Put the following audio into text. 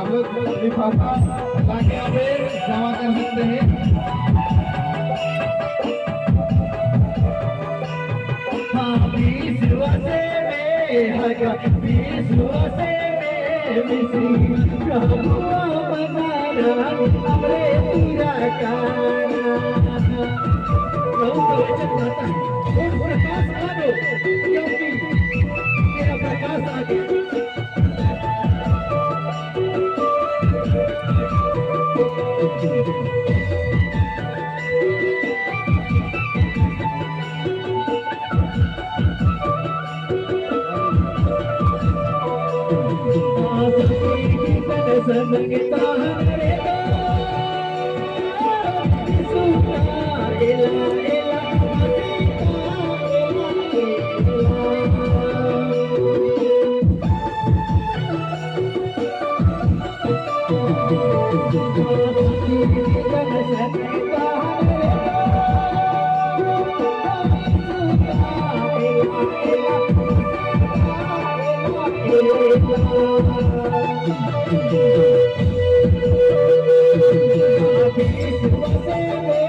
आप लोग लिफाफा लाके यहाँ पे जमा कर सकते हैं। हाँ विश्वासे में हगा विश्वासे में मिसी कहुआ बनाना हमरे पूरा काना कहूँ तो वचन कहता है और प्रकाश आ दो क्योंकि तेरा प्रकाश आ गया। Thank you.